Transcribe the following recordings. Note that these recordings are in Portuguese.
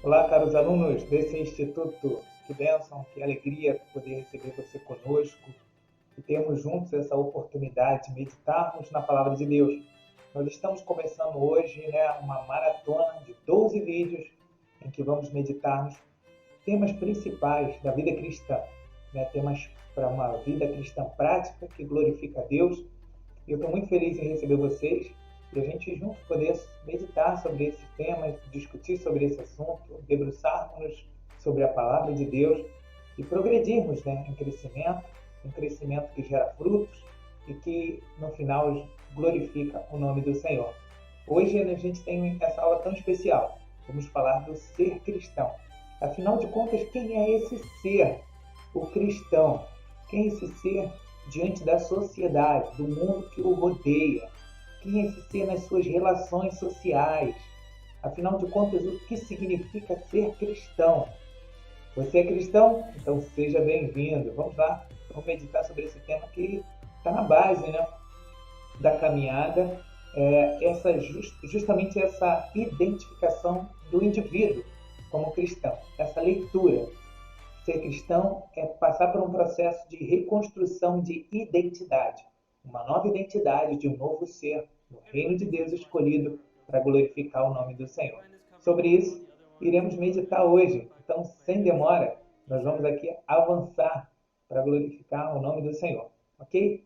Olá, caros alunos desse instituto. Que bênção, que alegria poder receber você conosco e termos juntos essa oportunidade de meditarmos na Palavra de Deus. Nós estamos começando hoje uma maratona de 12 vídeos em que vamos meditarmos temas principais da vida cristã, temas para uma vida cristã prática que glorifica a Deus. Eu estou muito feliz em receber vocês e a gente juntos poder meditar sobre esses temas, discutir sobre esse assunto, debruçarmos sobre a Palavra de Deus e progredirmos em crescimento, um crescimento que gera frutos e que no final glorifica o nome do Senhor. Hoje a gente tem essa aula tão especial. Vamos falar do ser cristão. Afinal de contas, quem é esse ser, o cristão? Quem é esse ser diante da sociedade, do mundo que o rodeia? Quem é esse ser nas suas relações sociais? Afinal de contas, o que significa ser cristão? Você é cristão? Então seja bem-vindo. Vamos lá, vamos meditar sobre esse tema que está na base da caminhada, justamente essa identificação do indivíduo como cristão, essa leitura. Ser cristão é passar por um processo de reconstrução de identidade, uma nova identidade de um novo ser no reino de Deus escolhido para glorificar o nome do Senhor. Sobre isso, iremos meditar hoje. Então, sem demora, nós vamos aqui avançar para glorificar o nome do Senhor. Ok?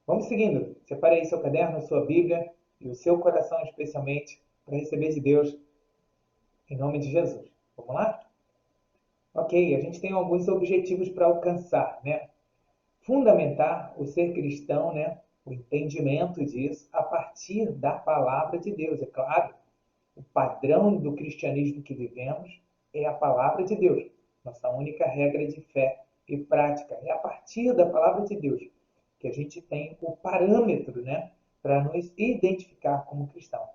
Vamos seguindo. Separe aí seu caderno, sua Bíblia e o seu coração especialmente para receber de Deus em nome de Jesus. Vamos lá? Ok, a gente tem alguns objetivos para alcançar, Fundamentar o ser cristão, o entendimento disso, a partir da palavra de Deus, é claro. O padrão do cristianismo que vivemos é a palavra de Deus. Nossa única regra de fé e prática. É a partir da palavra de Deus que a gente tem o parâmetro, para nos identificar como cristão.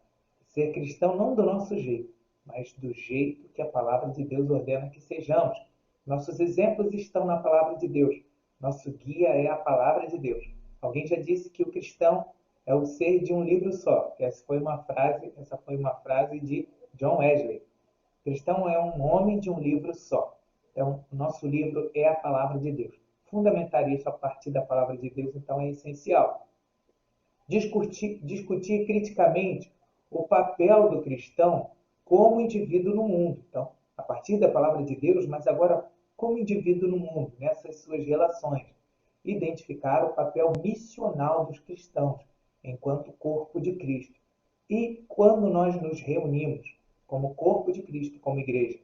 Ser cristão não do nosso jeito, mas do jeito que a palavra de Deus ordena que sejamos. Nossos exemplos estão na palavra de Deus. Nosso guia é a palavra de Deus. Alguém já disse que o cristão é o ser de um livro só. Essa foi uma frase de John Wesley. O cristão é um homem de um livro só. Então, o nosso livro é a palavra de Deus. Fundamentar isso a partir da palavra de Deus, então, é essencial. Discutir criticamente o papel do cristão como indivíduo no mundo. Então, a partir da palavra de Deus, mas agora como indivíduo no mundo, nessas suas relações. Identificar o papel missional dos cristãos enquanto corpo de Cristo. E quando nós nos reunimos como corpo de Cristo, como igreja,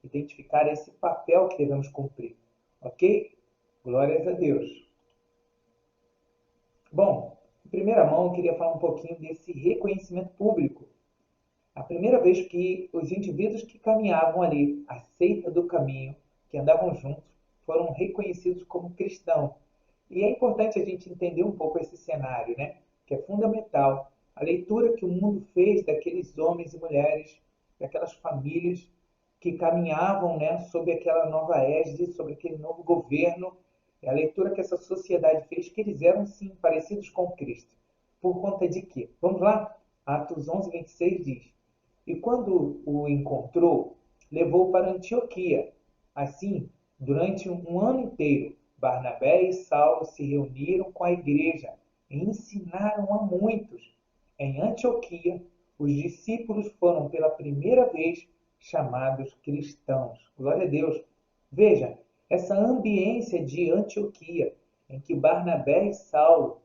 identificar esse papel que devemos cumprir. Ok? Glórias a Deus. Bom, em primeira mão, eu queria falar um pouquinho desse reconhecimento público. A primeira vez que os indivíduos que caminhavam ali, a seita do caminho, que andavam juntos, foram reconhecidos como cristãos. E é importante a gente entender um pouco esse cenário, que é fundamental. A leitura que o mundo fez daqueles homens e mulheres, daquelas famílias que caminhavam sob aquela nova égide, sob aquele novo governo, a leitura que essa sociedade fez, que eles eram, sim, parecidos com Cristo. Por conta de quê? Vamos lá? Atos 11, 26 diz: E quando o encontrou, levou para Antioquia. Assim, durante um ano inteiro, Barnabé e Saulo se reuniram com a igreja e ensinaram a muitos. Em Antioquia, os discípulos foram pela primeira vez chamados cristãos. Glória a Deus. Veja, essa ambiência de Antioquia, em que Barnabé e Saulo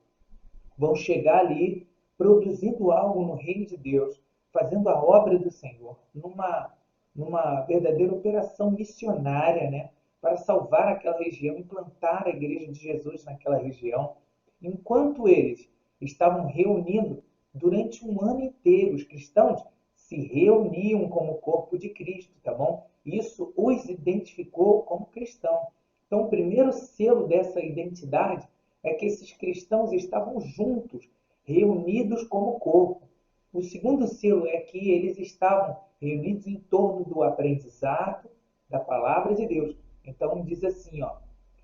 vão chegar ali produzindo algo no reino de Deus, fazendo a obra do Senhor, numa verdadeira operação missionária, para salvar aquela região, implantar a igreja de Jesus naquela região. Enquanto eles estavam reunindo durante um ano inteiro, os cristãos se reuniam como corpo de Cristo, tá bom? Isso os identificou como cristãos. Então, o primeiro selo dessa identidade é que esses cristãos estavam juntos, reunidos como corpo. O segundo selo é que eles estavam reunidos em torno do aprendizado da palavra de Deus. Então diz assim,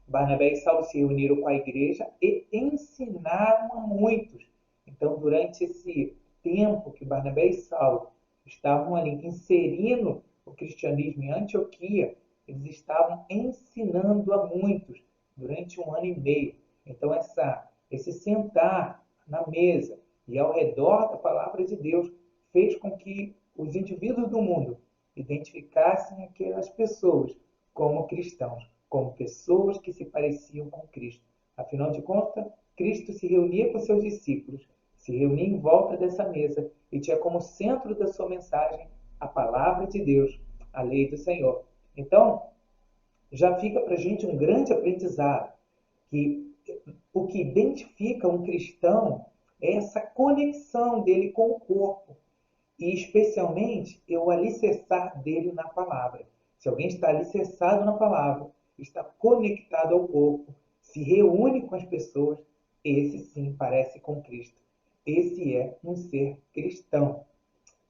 Barnabé e Saulo se reuniram com a igreja e ensinaram a muitos. Então, durante esse tempo que Barnabé e Saulo estavam ali inserindo o cristianismo em Antioquia, eles estavam ensinando a muitos durante 1 ano e meio. Então, esse sentar na mesa e ao redor da palavra de Deus fez com que os indivíduos do mundo identificassem aquelas pessoas como cristãos, como pessoas que se pareciam com Cristo. Afinal de contas, Cristo se reunia com seus discípulos, se reunia em volta dessa mesa e tinha como centro da sua mensagem a palavra de Deus, a lei do Senhor. Então, já fica para a gente um grande aprendizado, que o que identifica um cristão é essa conexão dele com o corpo, e especialmente é o alicerçar dele na palavra. Se alguém está alicerçado na palavra, está conectado ao corpo, se reúne com as pessoas, esse sim parece com Cristo. Esse é um ser cristão.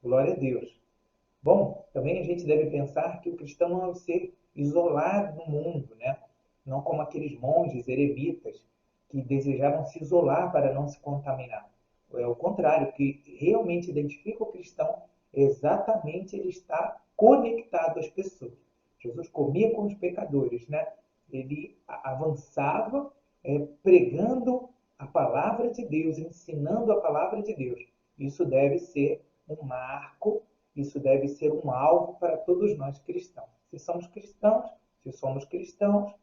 Glória a Deus. Bom, também a gente deve pensar que o cristão não é um ser isolado no mundo, né? Não como aqueles monges eremitas que desejavam se isolar para não se contaminar. É o contrário, o que realmente identifica o cristão é exatamente ele estar conectado às pessoas. Jesus comia com os pecadores, né? Ele avançava pregando a palavra de Deus, ensinando a palavra de Deus. Isso deve ser um marco, isso deve ser um alvo para todos nós cristãos. Se somos cristãos,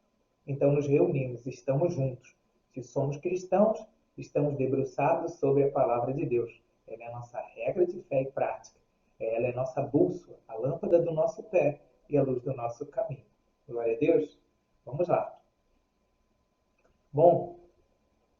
então nos reunimos, estamos juntos. Se somos cristãos, estamos debruçados sobre a palavra de Deus. Ela é a nossa regra de fé e prática. Ela é a nossa bússola, a lâmpada do nosso pé e a luz do nosso caminho. Glória a Deus. Vamos lá. Bom,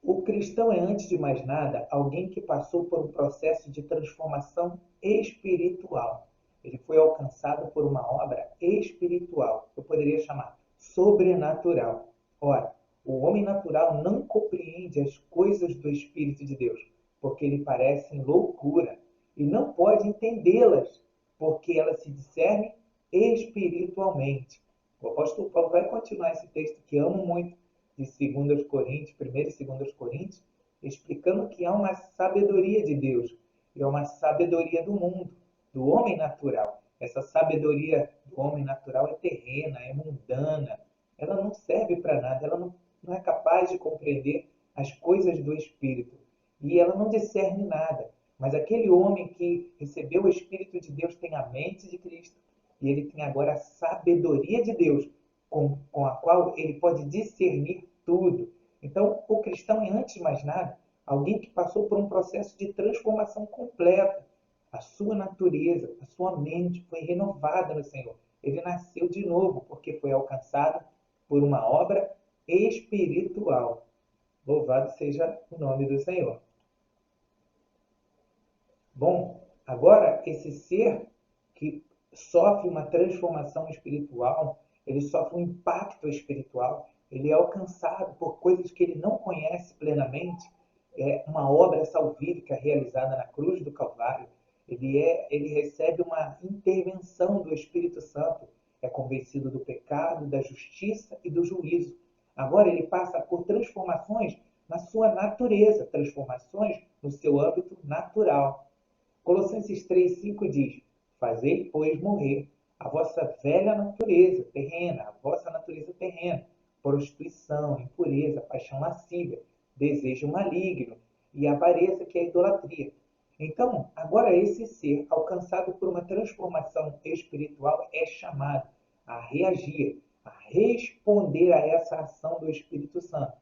o cristão é, antes de mais nada, alguém que passou por um processo de transformação espiritual. Ele foi alcançado por uma obra espiritual. Eu poderia chamar sobrenatural. Ora, o homem natural não compreende as coisas do Espírito de Deus, porque lhe parecem loucura, e não pode entendê-las, porque elas se discernem espiritualmente. O apóstolo Paulo vai continuar esse texto que amo muito, de 2 Coríntios, 1 e 2 Coríntios, explicando que há uma sabedoria de Deus e há uma sabedoria do mundo, do homem natural. Essa sabedoria do homem natural é terrena, é mundana, ela não serve para nada, ela não é capaz de compreender as coisas do Espírito e ela não discerne nada. Mas aquele homem que recebeu o Espírito de Deus tem a mente de Cristo e ele tem agora a sabedoria de Deus, com a qual ele pode discernir tudo. Então, o cristão é, antes de mais nada, alguém que passou por um processo de transformação completa. A sua natureza, a sua mente foi renovada no Senhor. Ele nasceu de novo, porque foi alcançado por uma obra espiritual. Louvado seja o nome do Senhor. Bom, agora esse ser que sofre uma transformação espiritual, ele sofre um impacto espiritual, ele é alcançado por coisas que ele não conhece plenamente, é uma obra salvífica realizada na cruz do Calvário, ele recebe uma intervenção do Espírito Santo, é convencido do pecado, da justiça e do juízo. Agora ele passa por transformações na sua natureza, transformações no seu âmbito natural. Colossenses 3,5 diz: Fazei, pois, morrer a vossa velha natureza terrena, a vossa natureza terrena, prostituição, impureza, paixão lascívia, desejo maligno e avareza, que é a idolatria. Então, agora esse ser, alcançado por uma transformação espiritual, é chamado a reagir, a responder a essa ação do Espírito Santo,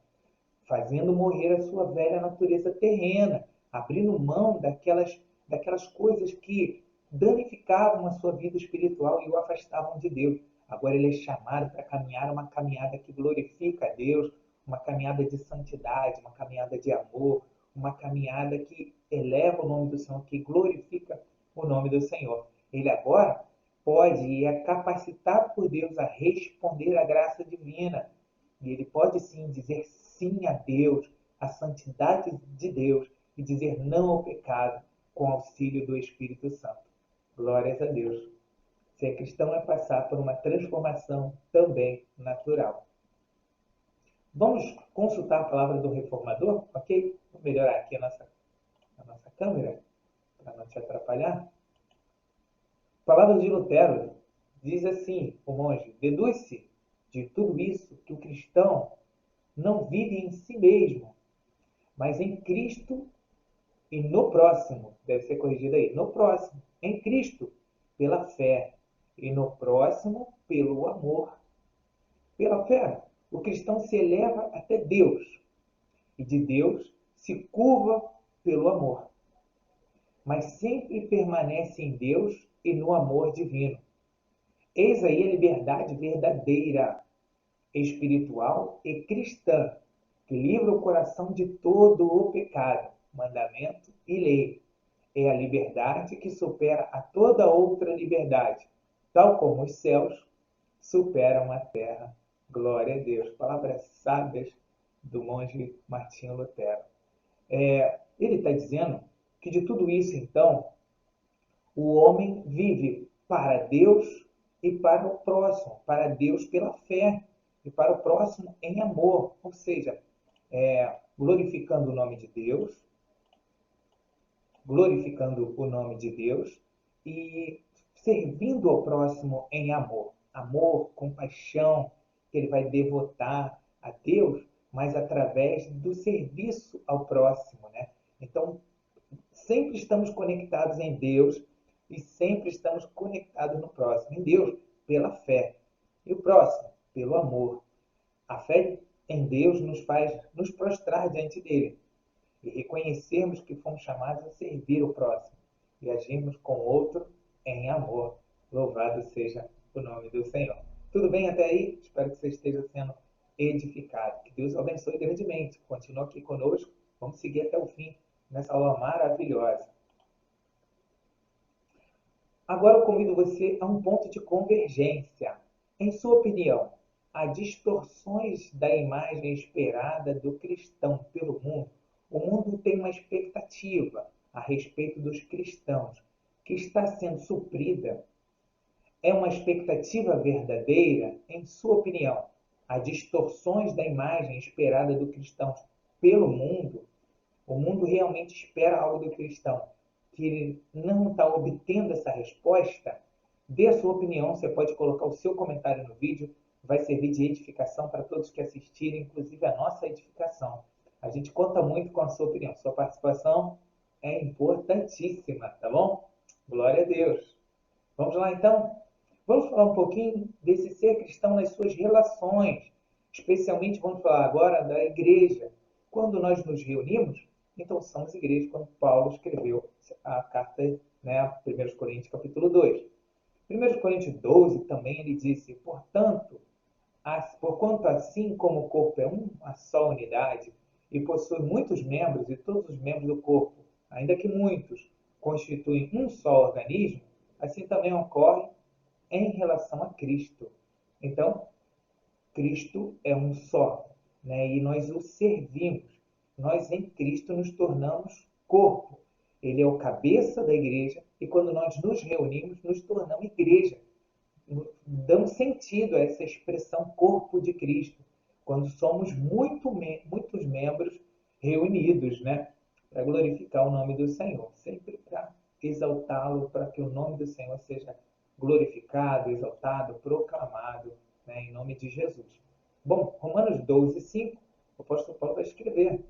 fazendo morrer a sua velha natureza terrena, abrindo mão daquelas coisas que danificavam a sua vida espiritual e o afastavam de Deus. Agora ele é chamado para caminhar uma caminhada que glorifica a Deus, uma caminhada de santidade, uma caminhada de amor, uma caminhada que eleva o nome do Senhor, que glorifica o nome do Senhor. Ele agora pode e é capacitado por Deus a responder à graça divina. E ele pode sim dizer sim a Deus, à santidade de Deus, e dizer não ao pecado com auxílio do Espírito Santo. Glórias a Deus. Ser cristão é passar por uma transformação também natural. Vamos consultar a palavra do reformador, ok? Vou melhorar aqui a nossa câmera, para não te atrapalhar. Palavra de Lutero, Diz assim o monge: deduz-se de tudo isso que o cristão não vive em si mesmo, mas em Cristo e no próximo. Deve ser corrigido aí. No próximo. Em Cristo, pela fé. E no próximo, pelo amor. Pela fé, o cristão se eleva até Deus. E de Deus se curva pelo amor. Mas sempre permanece em Deus e no amor divino. Eis aí a liberdade verdadeira, espiritual e cristã, que livra o coração de todo o pecado, mandamento e lei. É a liberdade que supera a toda outra liberdade, tal como os céus superam a terra. Glória a Deus. Palavras sábias do monge Martinho Lutero. Ele está dizendo que de tudo isso, então, o homem vive para Deus e para o próximo, para Deus pela fé e para o próximo em amor, ou seja, glorificando o nome de Deus, glorificando o nome de Deus e servindo ao próximo em amor. Amor, compaixão, que ele vai devotar a Deus, mas através do serviço ao próximo, né? Então, sempre estamos conectados em Deus e sempre estamos conectados no próximo. Em Deus, pela fé. E o próximo, pelo amor. A fé em Deus nos faz nos prostrar diante dele e reconhecermos que fomos chamados a servir o próximo e agirmos com o outro em amor. Louvado seja o nome do Senhor. Tudo bem até aí? Espero que você esteja sendo edificado. Que Deus abençoe grandemente. Continua aqui conosco. Vamos seguir até o fim nessa aula maravilhosa. Agora eu convido você a um ponto de convergência. Em sua opinião, há distorções da imagem esperada do cristão pelo mundo? O mundo tem uma expectativa a respeito dos cristãos que está sendo suprida. É uma expectativa verdadeira? Em sua opinião, há distorções da imagem esperada do cristão pelo mundo? O mundo realmente espera algo do cristão que ele não está obtendo essa resposta? Dê a sua opinião, você pode colocar o seu comentário no vídeo, vai servir de edificação para todos que assistirem, inclusive a nossa edificação. A gente conta muito com a sua opinião, sua participação é importantíssima, tá bom? Glória a Deus. Vamos lá então? Vamos falar um pouquinho desse ser cristão nas suas relações. Especialmente vamos falar agora da igreja. Quando nós nos reunimos, então somos igreja, como Paulo escreveu a carta, né, 1 Coríntios capítulo 2. 1 Coríntios 12 também ele disse: portanto, porquanto assim como o corpo é uma só unidade e possui muitos membros, e todos os membros do corpo, ainda que muitos, constituem um só organismo, assim também ocorre em relação a Cristo. Então, Cristo é um só, né? E nós o servimos. Nós em Cristo nos tornamos corpo. Ele é o cabeça da igreja e quando nós nos reunimos, nos tornamos igreja. Damos sentido a essa expressão corpo de Cristo, quando somos muitos membros reunidos, né? Para glorificar o nome do Senhor, sempre para exaltá-lo, para que o nome do Senhor seja glorificado, exaltado, proclamado, né, em nome de Jesus. Bom, Romanos 12, 5, o apóstolo Paulo vai escrever: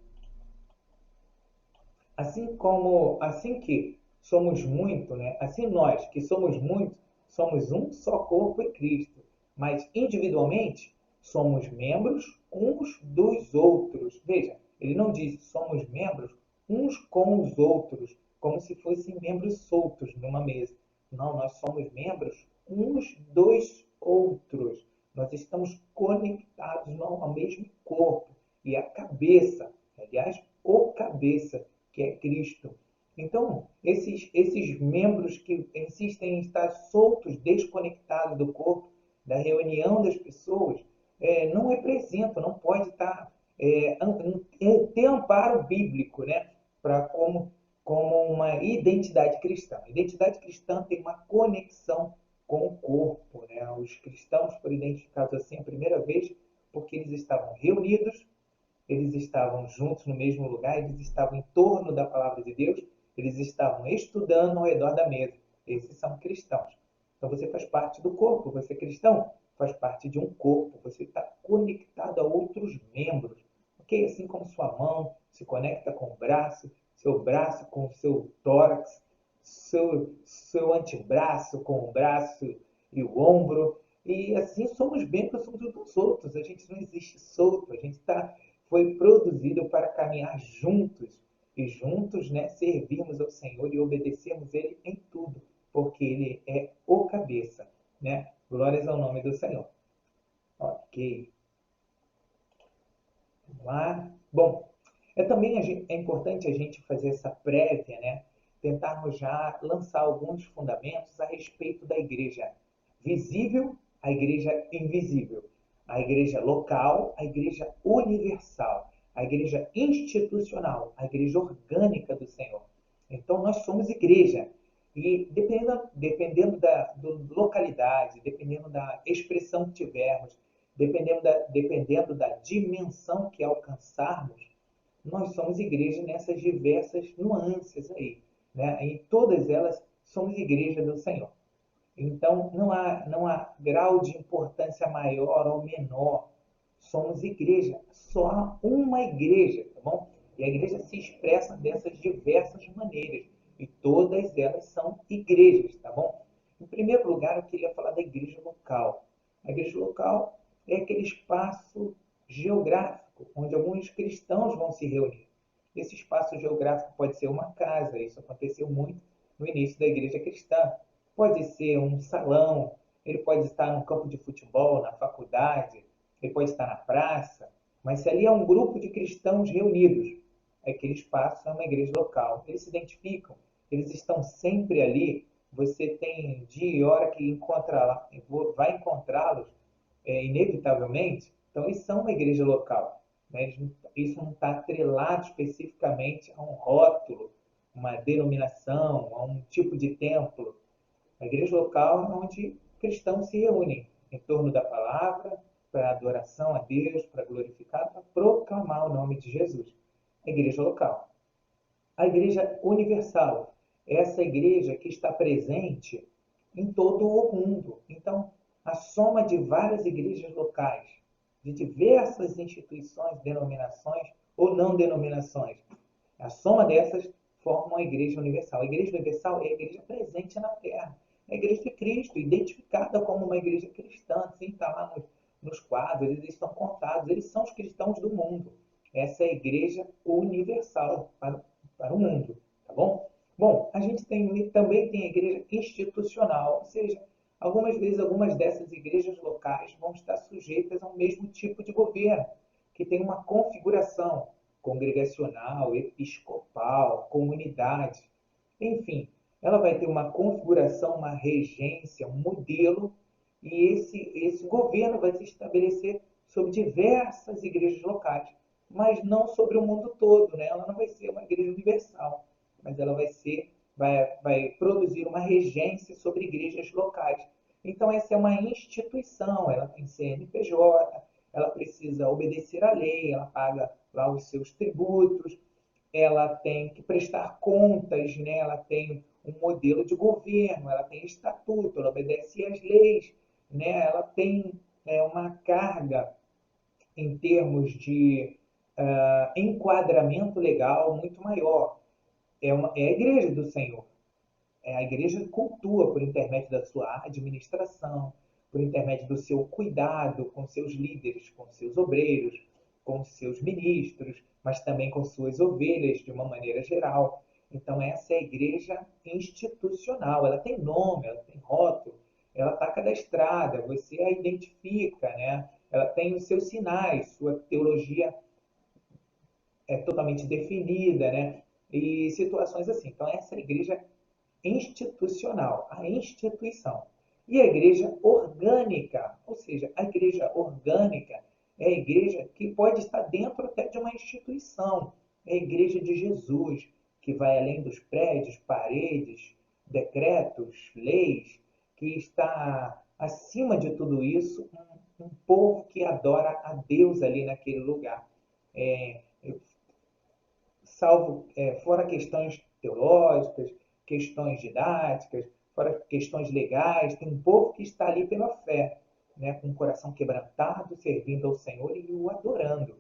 assim que somos muito, né? Assim nós que somos muitos, somos um só corpo em Cristo, mas individualmente somos membros uns dos outros. Veja, ele não diz somos membros uns com os outros, como se fossem membros soltos numa mesa. Não, nós somos membros uns dos outros. Nós estamos conectados ao mesmo corpo e a cabeça, aliás, o cabeça, que é Cristo. Então, esses membros que insistem em estar soltos, desconectados do corpo, da reunião das pessoas, não representam, não pode estar, ter amparo bíblico, né, para como uma identidade cristã. A identidade cristã tem uma conexão com o corpo, né? Os cristãos foram identificados assim a primeira vez porque eles estavam reunidos, eles estavam juntos no mesmo lugar, eles estavam em torno da palavra de Deus, eles estavam estudando ao redor da mesa. Esses são cristãos. Então você faz parte do corpo, você é cristão, faz parte de um corpo, você está conectado a outros membros, ok? Assim como sua mão se conecta com o braço, seu braço com o seu tórax, seu antebraço com o braço e o ombro, e assim somos membros uns dos outros, a gente não existe solto, a gente foi produzido para caminhar juntos, e juntos, né, servirmos ao Senhor e obedecermos Ele em tudo, porque Ele é o cabeça, né? Glórias ao nome do Senhor. Ok. Vamos lá. Bom, é importante a gente fazer essa prévia, né? Tentarmos já lançar alguns fundamentos a respeito da igreja visível, a igreja invisível, a igreja local, a igreja universal, a igreja institucional, a igreja orgânica do Senhor. Então, nós somos igreja. E dependendo da localidade, dependendo da expressão que tivermos, dependendo da dimensão que alcançarmos, nós somos igreja nessas diversas nuances aí, né? Em todas elas somos igreja do Senhor. Então não há grau de importância maior ou menor. Somos igreja, só há uma igreja, tá bom? E a igreja se expressa dessas diversas maneiras e todas elas são igrejas, tá bom? Em primeiro lugar, eu queria falar da igreja local. A igreja local é aquele espaço geográfico onde alguns cristãos vão se reunir. Esse espaço geográfico pode ser uma casa, isso aconteceu muito no início da igreja cristã. Pode ser um salão, ele pode estar no campo de futebol, na faculdade, ele pode estar na praça, mas se ali é um grupo de cristãos reunidos, aquele espaço é uma igreja local. Eles se identificam, eles estão sempre ali. Você tem dia e hora que vai encontrá-los inevitavelmente. Então, eles são uma igreja local. Né? Isso não está atrelado especificamente a um rótulo, uma denominação, a um tipo de templo. A igreja local é onde cristãos se reúnem em torno da palavra, para adoração a Deus, para glorificar, para proclamar o nome de Jesus. A igreja local. A igreja universal, essa igreja que está presente em todo o mundo. Então, a soma de várias igrejas locais, de diversas instituições, denominações ou não denominações, a soma dessas forma a igreja universal. A igreja universal é a igreja presente na terra. É a igreja de Cristo, identificada como uma igreja cristã. Assim está lá nos quadros, eles estão contados. Eles são os cristãos do mundo. Essa é a igreja universal para o mundo. Tá bom? Bom, a gente também tem a igreja institucional, ou seja, algumas vezes algumas dessas igrejas locais vão estar sujeitas ao mesmo tipo de governo, que tem uma configuração congregacional, episcopal, comunidade, enfim, ela vai ter uma configuração, uma regência, um modelo, e esse governo vai se estabelecer sobre diversas igrejas locais, mas não sobre o mundo todo, né? Ela não vai ser uma igreja universal, mas ela vai produzir uma regência sobre igrejas locais. Então essa é uma instituição, ela tem CNPJ, ela precisa obedecer à lei, ela paga lá os seus tributos, ela tem que prestar contas, né? Ela tem um modelo de governo, ela tem estatuto, ela obedece às leis, né? Ela tem uma carga em termos de enquadramento legal muito maior. É a igreja do Senhor. A igreja cultua por intermédio da sua administração, por intermédio do seu cuidado com seus líderes, com seus obreiros, com seus ministros, mas também com suas ovelhas de uma maneira geral. Então essa é a igreja institucional. Ela tem nome, ela tem rótulo, ela está cadastrada, você a identifica, né? Ela tem os seus sinais, sua teologia é totalmente definida, né? E situações assim. Então essa é a igreja institucional, a instituição. E a igreja orgânica, ou seja, a igreja orgânica é a igreja que pode estar dentro até de uma instituição. É a igreja de Jesus, que vai além dos prédios, paredes, decretos, leis, que está acima de tudo isso, um povo que adora a Deus ali naquele lugar. É, fora questões teológicas, questões didáticas, fora questões legais, tem um povo que está ali pela fé, né, com o coração quebrantado, servindo ao Senhor e o adorando.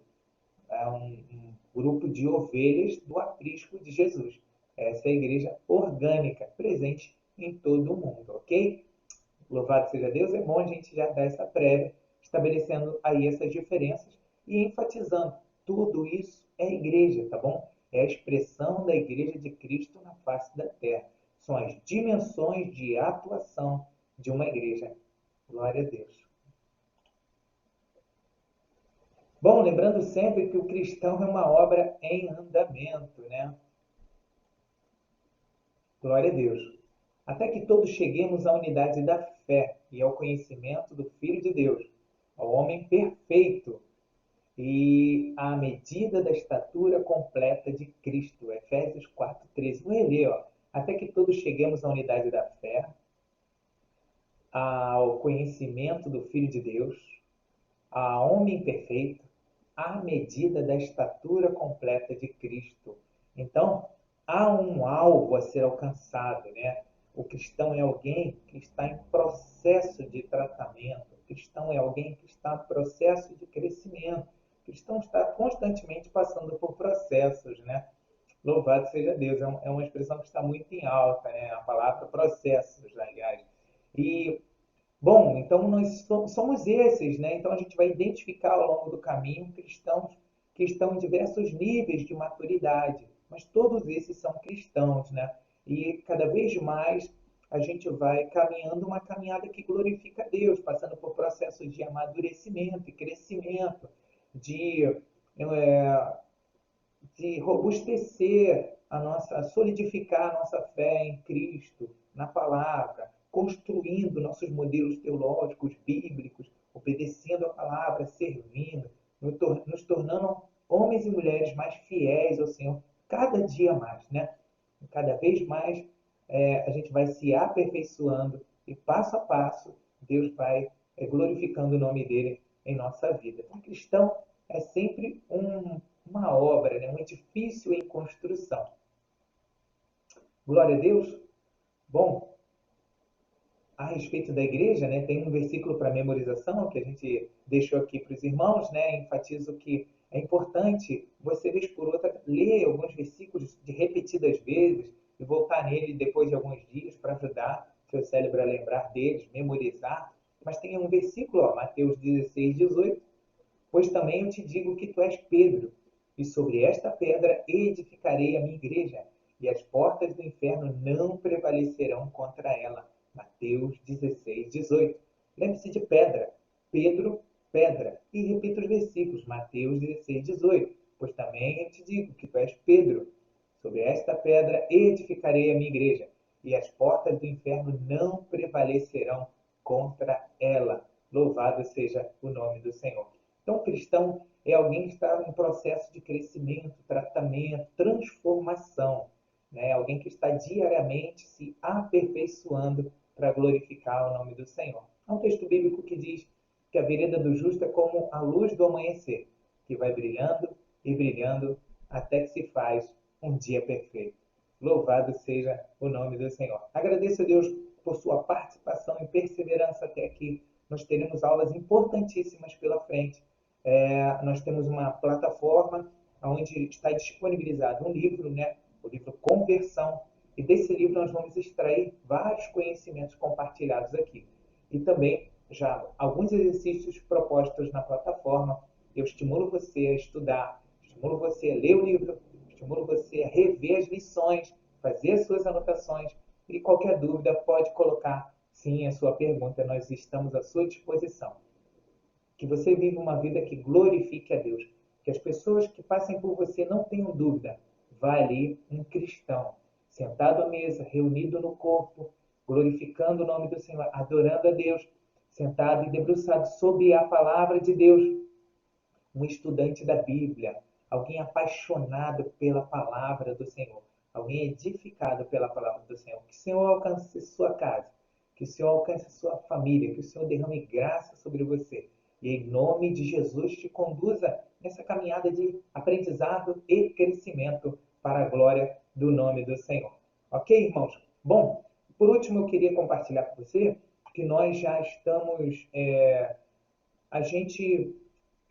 É um grupo de ovelhas do aprisco de Jesus. Essa é a igreja orgânica, presente em todo o mundo, ok? Louvado seja Deus, é bom a gente já dar essa prévia, estabelecendo aí essas diferenças e enfatizando, tudo isso é igreja, tá bom? É a expressão da igreja de Cristo na face da terra. São as dimensões de atuação de uma igreja. Glória a Deus. Bom, lembrando sempre que o cristão é uma obra em andamento, né? Glória a Deus. Até que todos cheguemos à unidade da fé e ao conhecimento do Filho de Deus, ao homem perfeito e à medida da estatura completa de Cristo. Efésios 4:13. Vou reler, ó. Até que todos cheguemos à unidade da fé, ao conhecimento do Filho de Deus, a homem perfeito, à medida da estatura completa de Cristo. Então, há um alvo a ser alcançado, né? O cristão é alguém que está em processo de tratamento. O cristão é alguém que está em processo de crescimento. O cristão está constantemente passando por processos, né? Louvado seja Deus. É uma expressão que está muito em alta, né? A palavra processos, aliás. E bom, então nós somos esses, né? Então a gente vai identificar ao longo do caminho cristãos que estão em diversos níveis de maturidade, mas todos esses são cristãos, né? E cada vez mais a gente vai caminhando uma caminhada que glorifica a Deus, passando por processos de amadurecimento e crescimento, de, é, de robustecer a nossa, solidificar a nossa fé em Cristo, na palavra, construindo nossos modelos teológicos, bíblicos, obedecendo a palavra, servindo, nos tornando homens e mulheres mais fiéis ao Senhor, cada dia mais, né? Cada vez mais a gente vai se aperfeiçoando e passo a passo Deus vai glorificando o nome dele em nossa vida. Então, cristão é sempre uma obra, né? Um edifício em construção. Glória a Deus. Bom, a respeito da igreja, né, tem um versículo para memorização que a gente deixou aqui para os irmãos, né? Enfatizo que é importante você, vez por outra, ler alguns versículos de repetidas vezes e voltar nele depois de alguns dias para ajudar seu cérebro a lembrar deles, memorizar. Mas tem um versículo, ó, Mateus 16:18. Pois também eu te digo que tu és Pedro, e sobre esta pedra edificarei a minha igreja, e as portas do inferno não prevalecerão contra ela. Mateus 16:18. Lembre-se de pedra. Pedro, pedra. E repita os versículos. Mateus 16:18. Pois também eu te digo que tu és Pedro. Sobre esta pedra edificarei a minha igreja, e as portas do inferno não prevalecerão contra ela. Louvado seja o nome do Senhor. Então, cristão é alguém que está em processo de crescimento, tratamento, transformação. Né? Alguém que está diariamente se aperfeiçoando para glorificar o nome do Senhor. Há um texto bíblico que diz que a vereda do justo é como a luz do amanhecer, que vai brilhando e brilhando até que se faz um dia perfeito. Louvado seja o nome do Senhor. Agradeço a Deus por sua participação e perseverança até aqui. Nós teremos aulas importantíssimas pela frente. Nós temos uma plataforma onde está disponibilizado um livro, né? O livro Conversão, e desse livro nós vamos extrair vários conhecimentos compartilhados aqui. E também já alguns exercícios propostos na plataforma. Eu estimulo você a estudar, estimulo você a ler o livro, estimulo você a rever as lições, fazer as suas anotações, e qualquer dúvida pode colocar sim a sua pergunta, nós estamos à sua disposição. Que você viva uma vida que glorifique a Deus. Que as pessoas que passem por você não tenham dúvida. Vai ali um cristão, sentado à mesa, reunido no corpo, glorificando o nome do Senhor, adorando a Deus, sentado e debruçado sobre a palavra de Deus. Um estudante da Bíblia, alguém apaixonado pela palavra do Senhor, alguém edificado pela palavra do Senhor. Que o Senhor alcance sua casa, que o Senhor alcance sua família, que o Senhor derrame graça sobre você. E em nome de Jesus te conduza nessa caminhada de aprendizado e crescimento para a glória do nome do Senhor. Ok, irmãos? Bom, Por último, eu queria compartilhar com você que nós já estamos, a gente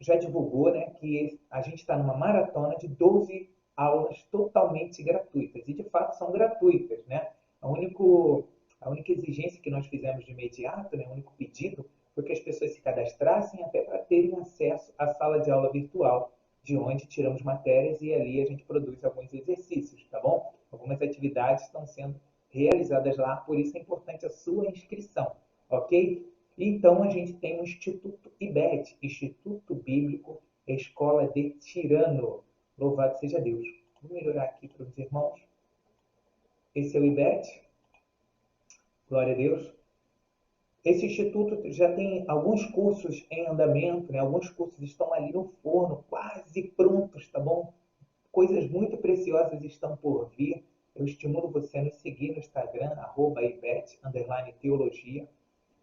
já divulgou, né, que a gente está numa maratona de 12 aulas totalmente gratuitas. E, de fato, são gratuitas, né? A, único, a única exigência que nós fizemos de imediato, né, o único pedido, foi que as pessoas se cadastrassem até para terem acesso à sala de aula virtual, de onde tiramos matérias e ali a gente produz alguns exercícios, tá bom? Algumas atividades estão sendo realizadas lá, por isso é importante a sua inscrição, ok? Então, a gente tem o Instituto IBET, Instituto Bíblico Escola de Tirano. Louvado seja Deus. Vou melhorar aqui para os irmãos. Esse é o IBET. Glória a Deus. Esse instituto já tem alguns cursos em andamento, né? Alguns cursos estão ali no forno, quase prontos, tá bom? Coisas muito preciosas estão por vir. Eu estimulo você a nos seguir no Instagram, @ibet_teologia.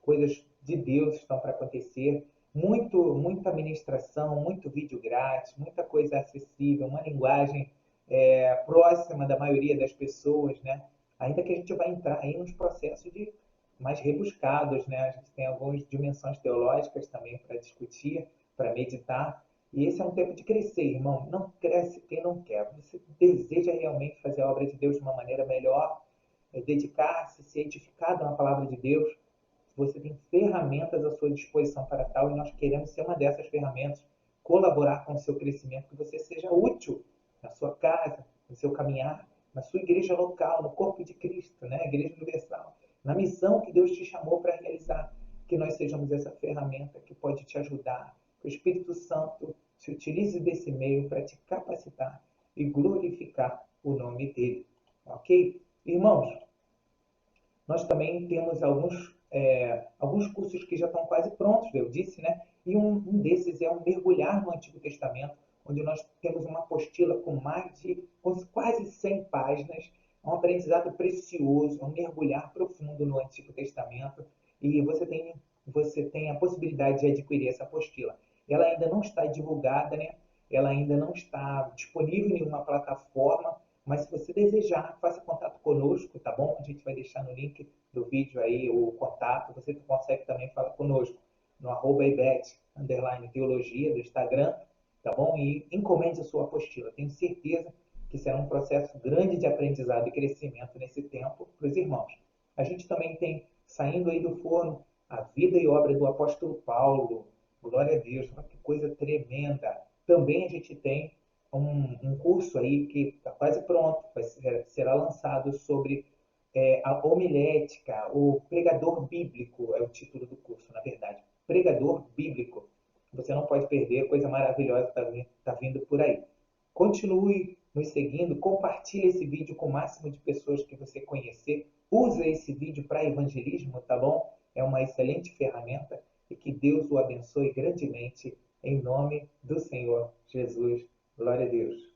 Coisas de Deus estão para acontecer. Muita ministração, muito vídeo grátis, muita coisa acessível, uma linguagem próxima da maioria das pessoas, né? Ainda que a gente vai entrar aí nos processos de mais rebuscados, né? A gente tem algumas dimensões teológicas também para discutir, para meditar. E esse é um tempo de crescer, irmão. Não cresce quem não quer. Você deseja realmente fazer a obra de Deus de uma maneira melhor, dedicar-se, ser edificado na palavra de Deus. Você tem ferramentas à sua disposição para tal e nós queremos ser uma dessas ferramentas, colaborar com o seu crescimento, que você seja útil na sua casa, no seu caminhar, na sua igreja local, no corpo de Cristo, né? Igreja Universal, na missão que Deus te chamou para realizar, que nós sejamos essa ferramenta que pode te ajudar, que o Espírito Santo se utilize desse meio para te capacitar e glorificar o nome dele, ok? Irmãos, nós também temos alguns cursos que já estão quase prontos, eu disse, né? E um desses é um mergulhar no Antigo Testamento, onde nós temos uma apostila com quase 100 páginas, um aprendizado precioso, um mergulhar profundo no Antigo Testamento, e você tem a possibilidade de adquirir essa apostila. Ela ainda não está divulgada, né? Ela ainda não está disponível em nenhuma plataforma, mas se você desejar, faça contato conosco, tá bom? A gente vai deixar no link do vídeo aí o contato. Você consegue também falar conosco no @ibet_teologia do Instagram, tá bom? E encomende a sua apostila. Tenho certeza que será um processo grande de aprendizado e crescimento nesse tempo para os irmãos. A gente também tem, saindo aí do forno, a vida e obra do apóstolo Paulo. Glória a Deus, que coisa tremenda. Também a gente tem um curso aí que está quase pronto, será lançado sobre a homilética, o pregador bíblico é o título do curso, na verdade. Pregador bíblico. Você não pode perder, coisa maravilhosa está vindo por aí. Continue nos seguindo, compartilhe esse vídeo com o máximo de pessoas que você conhecer. Use esse vídeo para evangelismo, tá bom? É uma excelente ferramenta e que Deus o abençoe grandemente em nome do Senhor Jesus. Glória a Deus.